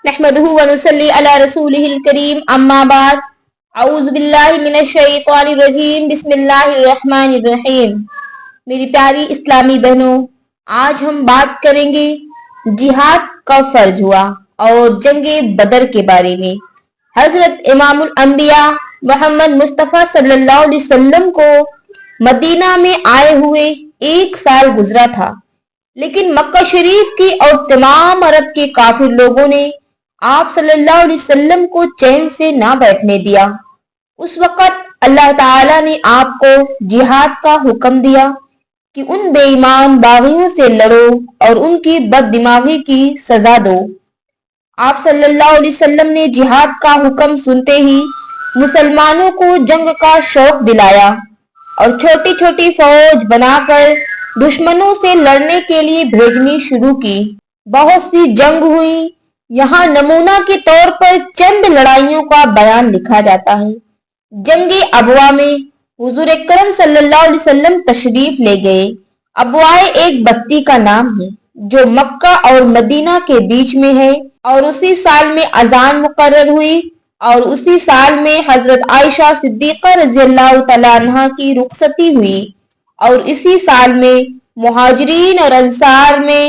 نحمده ونصلي على رسوله الكريم اما بعد اعوذ باللہ من الشیطان الرجیم بسم اللہ الرحمن الرحیم۔ میری پیاری اسلامی بہنوں، آج ہم بات کریں گے جہاد کب فرض ہوا اور جنگ بدر کے بارے میں۔ حضرت امام الانبیاء محمد مصطفیٰ صلی اللہ علیہ وسلم کو مدینہ میں آئے ہوئے 1 سال گزرا تھا، لیکن مکہ شریف کی اور تمام عرب کے کافر لوگوں نے آپ صلی اللہ علیہ وسلم کو چین سے نہ بیٹھنے دیا۔ اس وقت اللہ تعالیٰ نے آپ کو جہاد کا حکم دیا کہ ان بے ایمان باغیوں سے لڑو اور ان کی بد دماغی کی سزا دو۔ آپ صلی اللہ علیہ وسلم نے جہاد کا حکم سنتے ہی مسلمانوں کو جنگ کا شوق دلایا اور چھوٹی چھوٹی فوج بنا کر دشمنوں سے لڑنے کے لیے بھیجنی شروع کی۔ بہت سی جنگ ہوئی۔ یہاں نمونہ کے طور پر چند لڑائیوں کا بیان لکھا جاتا ہے۔ جنگ ابوا میں حضور اکرم صلی اللہ علیہ وسلم تشریف لے گئے۔ ابوا ایک بستی کا نام ہے جو مکہ اور مدینہ کے بیچ میں ہے، اور اسی سال میں اذان مقرر ہوئی اور اسی سال میں حضرت عائشہ صدیقہ رضی اللہ تعالیٰ عنہ کی رخصتی ہوئی، اور اسی سال میں مہاجرین اور انصار میں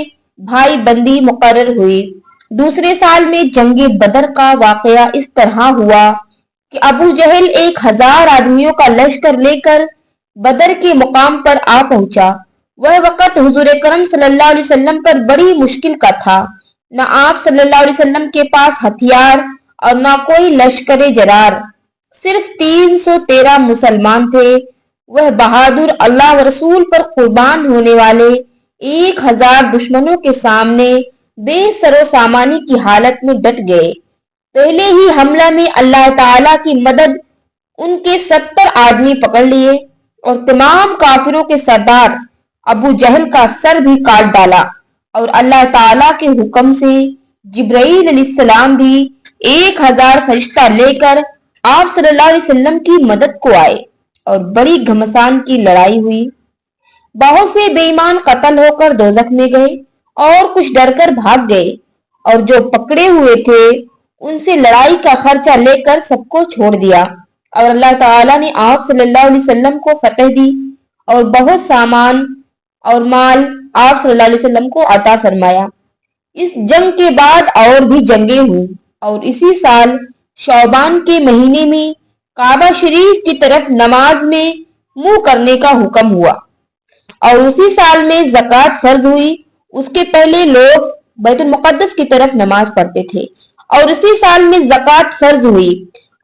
بھائی بندی مقرر ہوئی۔ دوسرے سال میں جنگ بدر کا واقعہ اس طرح ہوا کہ ابو جہل 1000 آدمیوں کا لشکر لے کر بدر کے مقام پر آ پہنچا۔ وہ وقت حضور اکرم صلی اللہ علیہ وسلم پر بڑی مشکل کا تھا۔ نہ آپ صلی اللہ علیہ وسلم کے پاس ہتھیار اور نہ کوئی لشکر جرار، صرف 313 مسلمان تھے۔ وہ بہادر اللہ و رسول پر قربان ہونے والے 1000 دشمنوں کے سامنے بے سر و سامانی کی حالت میں ڈٹ گئے۔ پہلے ہی حملہ میں اللہ تعالیٰ کی مدد ان کے 70 آدمی پکڑ لیے اور تمام کافروں کے سردار ابو جہل کا سر بھی کاٹ ڈالا، اور اللہ تعالیٰ کے حکم سے جبرائیل علیہ السلام بھی 1000 فرشتہ لے کر آپ صلی اللہ علیہ وسلم کی مدد کو آئے، اور بڑی گھمسان کی لڑائی ہوئی۔ بہت سے بے ایمان قتل ہو کر دوزخ میں گئے اور کچھ ڈر کر بھاگ گئے، اور جو پکڑے ہوئے تھے ان سے لڑائی کا خرچہ لے کر سب کو چھوڑ دیا، اور اللہ تعالیٰ نے آپ صلی اللہ علیہ وسلم کو فتح دی اور بہت سامان اور مال آپ صلی اللہ علیہ وسلم کو عطا فرمایا۔ اس جنگ کے بعد اور بھی جنگیں ہوئی، اور اسی سال شعبان کے مہینے میں کعبہ شریف کی طرف نماز میں منہ کرنے کا حکم ہوا، اور اسی سال میں زکوٰۃ فرض ہوئی۔ اس کے پہلے لوگ بیت المقدس کی طرف نماز پڑھتے تھے، اور اسی سال میں زکوٰۃ فرض ہوئی،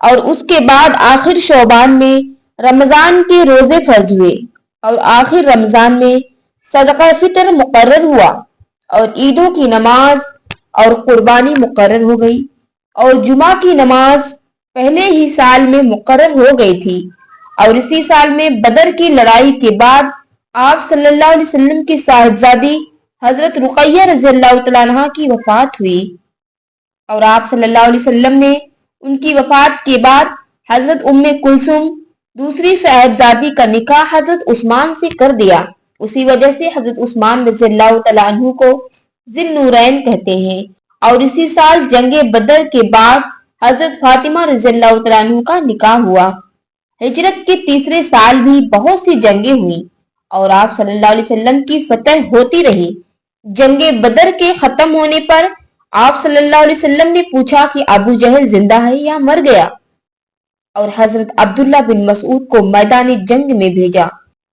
اور اس کے بعد آخر شعبان میں رمضان کے روزے فرض ہوئے، اور آخر رمضان میں صدقہ فطر مقرر ہوا، اور عیدوں کی نماز اور قربانی مقرر ہو گئی، اور جمعہ کی نماز پہلے ہی سال میں مقرر ہو گئی تھی۔ اور اسی سال میں بدر کی لڑائی کے بعد آپ صلی اللہ علیہ وسلم کی صاحبزادی حضرت رقیہ رضی اللہ تعالیٰ عنہ کی وفات ہوئی، اور آپ صلی اللہ علیہ وسلم نے ان کی وفات کے بعد حضرت ام کلثوم دوسری صاحبزادی کا نکاح حضرت عثمان سے کر دیا۔ اسی وجہ سے حضرت عثمان رضی اللہ تعالیٰ عنہ کو ذی النورین کہتے ہیں۔ اور اسی سال جنگ بدر کے بعد حضرت فاطمہ رضی اللہ تعالیٰ عنہ کا نکاح ہوا۔ ہجرت کے تیسرے سال بھی بہت سی جنگیں ہوئیں، اور آپ صلی اللہ علیہ وسلم کی فتح ہوتی رہی۔ جنگ بدر کے ختم ہونے پر آپ صلی اللہ علیہ وسلم نے پوچھا کہ ابو جہل زندہ ہے یا مر گیا، اور حضرت عبداللہ بن مسعود کو میدان جنگ میں بھیجا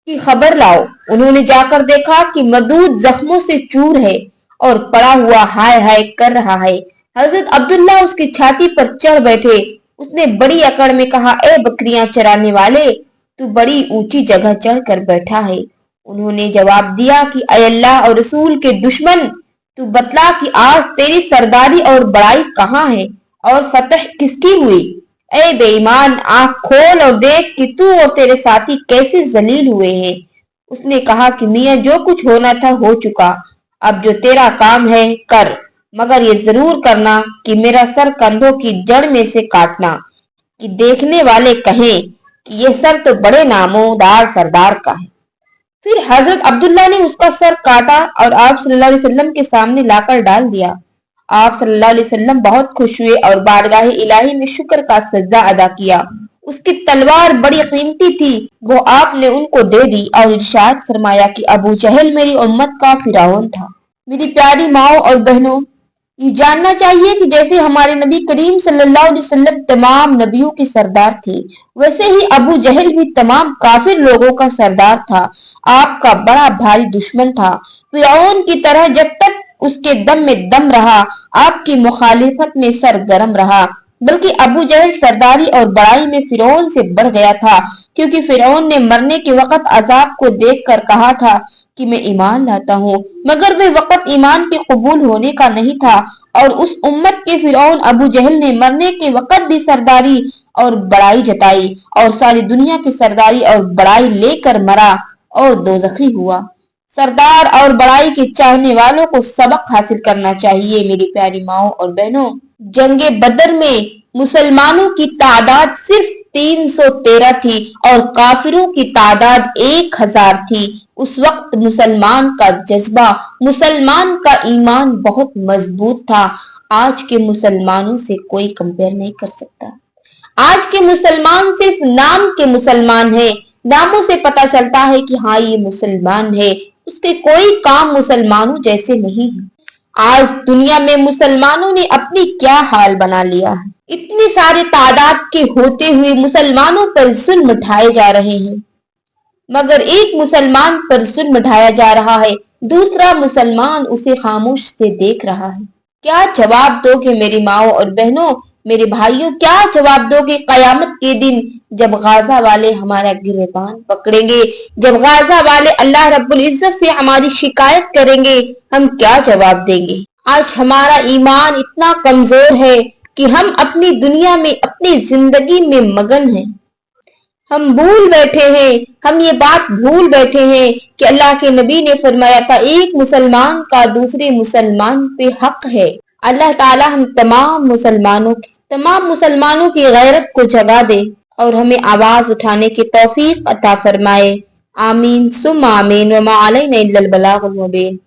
کہ خبر لاؤ۔ انہوں نے جا کر دیکھا کہ مردود زخموں سے چور ہے اور پڑا ہوا ہائے ہائے کر رہا ہے۔ حضرت عبداللہ اس کی چھاتی پر چڑھ بیٹھے۔ اس نے بڑی اکڑ میں کہا، اے بکریاں چرانے والے، تو بڑی اونچی جگہ چڑھ کر بیٹھا ہے۔ انہوں نے جواب دیا کہ اے اللہ اور رسول کے دشمن، تو بتلا کہ آج تیری سرداری اور بڑائی کہاں ہے اور فتح کس کی ہوئی؟ اے بے ایمان، آنکھ کھول اور دیکھ کہ تو اور تیرے ساتھی کیسے ذلیل ہوئے ہیں۔ اس نے کہا کہ میاں، جو کچھ ہونا تھا ہو چکا، اب جو تیرا کام ہے کر، مگر یہ ضرور کرنا کہ میرا سر کندھوں کی جڑ میں سے کاٹنا، کہ دیکھنے والے کہیں کہ یہ سر تو بڑے نامودار سردار کا ہے۔ پھر حضرت عبداللہ نے اس کا سر کاٹا اور آپ صلی اللہ علیہ وسلم کے سامنے لا کر ڈال دیا، آپ صلی اللہ علیہ وسلم بہت خوش ہوئے اور بارگاہ الہی میں شکر کا سجدہ ادا کیا۔ اس کی تلوار بڑی قیمتی تھی، وہ آپ نے ان کو دے دی اور ارشاد فرمایا کہ ابو جہل میری امت کا فرعون تھا۔ میری پیاری ماؤں اور بہنوں، یہ جاننا چاہیے کہ جیسے ہمارے نبی کریم صلی اللہ علیہ وسلم تمام نبیوں کے سردار تھے، ویسے ہی ابو جہل بھی تمام کافر لوگوں کا سردار تھا، آپ کا بڑا بھاری دشمن تھا۔ فرعون کی طرح جب تک اس کے دم میں دم رہا، آپ کی مخالفت میں سرگرم رہا، بلکہ ابو جہل سرداری اور بڑائی میں فرعون سے بڑھ گیا تھا، کیونکہ فرعون نے مرنے کے وقت عذاب کو دیکھ کر کہا تھا کہ میں ایمان لاتا ہوں، مگر وہ وقت ایمان کے قبول ہونے کا نہیں تھا، اور اس امت کے فرعون ابو جہل نے مرنے کے وقت بھی سرداری اور بڑائی جتائی اور ساری دنیا کی سرداری اور بڑائی لے کر مرا اور دوزخی ہوا۔ سردار اور بڑائی کے چاہنے والوں کو سبق حاصل کرنا چاہیے۔ میری پیاری ماؤں اور بہنوں، جنگ بدر میں مسلمانوں کی تعداد صرف 313 تھی اور کافروں کی تعداد 1000 تھی۔ اس وقت مسلمان کا جذبہ، مسلمان کا ایمان بہت مضبوط تھا۔ آج کے مسلمانوں سے کوئی کمپیئر نہیں کر سکتا۔ آج کے مسلمان صرف نام کے مسلمان ہیں، ناموں سے پتہ چلتا ہے کہ ہاں یہ مسلمان ہے، اس کے کوئی کام مسلمانوں جیسے نہیں ہیں۔ آج دنیا میں مسلمانوں نے اپنی کیا حال بنا لیا ہے، اتنی سارے تعداد کے ہوتے ہوئے مسلمانوں پر ظلم ڈھائے جا رہے ہیں، مگر ایک مسلمان پر ظلم ڈھایا جا رہا ہے، دوسرا مسلمان اسے خاموش سے دیکھ رہا ہے۔ کیا جواب دو گے میری ماؤں اور بہنوں، میرے بھائیوں، کیا جواب دو گے قیامت کے دن جب غازہ والے ہمارا گریبان پکڑیں گے، جب غازہ والے اللہ رب العزت سے ہماری شکایت کریں گے، ہم کیا جواب دیں گے؟ آج ہمارا ایمان اتنا کمزور ہے کہ ہم اپنی دنیا میں، اپنی زندگی میں مگن ہیں۔ ہم بھول بیٹھے ہیں، ہم یہ بات بھول بیٹھے ہیں کہ اللہ کے نبی نے فرمایا تھا ایک مسلمان کا دوسرے مسلمان پہ حق ہے۔ اللہ تعالی ہم تمام مسلمانوں کی غیرت کو جگا دے اور ہمیں آواز اٹھانے کی توفیق عطا فرمائے۔ آمین ثم آمین، وما علینا الا البلاغ المبین۔